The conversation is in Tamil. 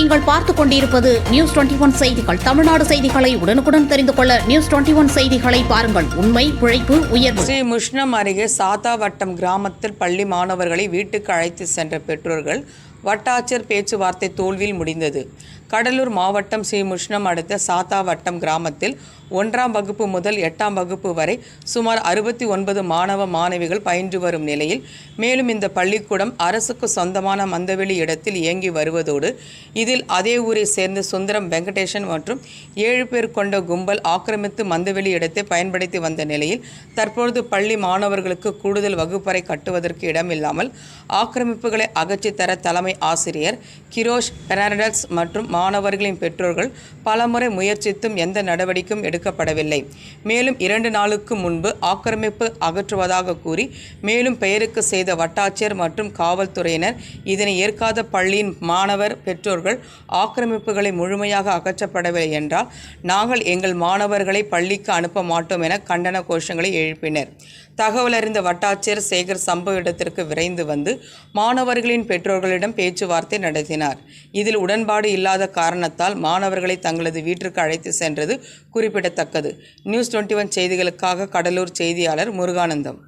நீங்கள் பார்த்துக் கொண்டிருப்பது நியூஸ் 21 செய்திகள். தமிழ்நாடு செய்திகளை உடனுக்குடன் தெரிந்து கொள்ள நியூஸ் 21 செய்திகளை பாருங்கள். உண்மை, உழைப்பு, உயர்வு. ஸ்ரீ முஷ்ணம் அருகே சாத்தாவட்டம் கிராமத்தில் பள்ளி மாணவர்களை வீட்டுக்கு அழைத்து சென்ற பெற்றோர்கள் வட்டாட்சியர் பேச்சுவார்த்தை தோல்வியில் முடிந்தது. கடலூர் மாவட்டம் ஸ்ரீமுஷ்ணம் அடுத்த சாத்தாவட்டம் கிராமத்தில் 1ஆம் வகுப்பு முதல் 8ஆம் வகுப்பு வரை சுமார் 69 மாணவ மாணவிகள் பயின்று வரும் நிலையில் மேலும் இந்த பள்ளிக்கூடம் அரசுக்கு சொந்தமான மந்தவெளி இடத்தில் இயங்கி வருவதோடு இதில் அதே ஊரை சேர்ந்த சுந்தரம் வெங்கடேசன் மற்றும் 7 பேர் கொண்ட கும்பல் ஆக்கிரமித்து மந்தவெளி இடத்தை பயன்படுத்தி வந்த நிலையில் தற்பொழுது பள்ளி மாணவர்களுக்கு கூடுதல் வகுப்பறை கட்டுவதற்கு இடமில்லாமல் ஆக்கிரமிப்புகளை அகற்றித்தர தலைமை ஆசிரியர் கிரோஷ் பெர்னாண்டஸ் மற்றும் மாணவர்களின் பெற்றோர்கள் பலமுறை முயற்சித்தும் எந்த நடவடிக்கையும் எடுக்கப்படவில்லை. மேலும் 2 நாளுக்கு முன்பு ஆக்கிரமிப்பு அகற்றுவதாக கூறி மேலும் பெயருக்கு செய்த வட்டாட்சியர் மற்றும் காவல்துறையினர் இதனை ஏற்காத பள்ளியின் மாணவர் பெற்றோர்கள் ஆக்கிரமிப்புகளை முழுமையாக அகற்றப்படவில்லை என்றால் நாங்கள் எங்கள் மாணவர்களை பள்ளிக்கு அனுப்ப மாட்டோம் என கண்டன கோஷங்களை எழுப்பினர். தகவல் அறிந்த வட்டாட்சியர் சேகர் சம்பவ இடத்திற்கு விரைந்து வந்து மாணவர்களின் பெற்றோர்களிடம் பேச்சுவார்த்தை நடத்தினார். இதில் உடன்பாடு இல்லாத காரணத்தால் மாணவர்களை தங்களது வீட்டிற்கு அழைத்து சென்றது குறிப்பிடத்தக்கது. நியூஸ் 21 செய்திகளுக்காக கடலூர் செய்தியாளர் முருகானந்தம்.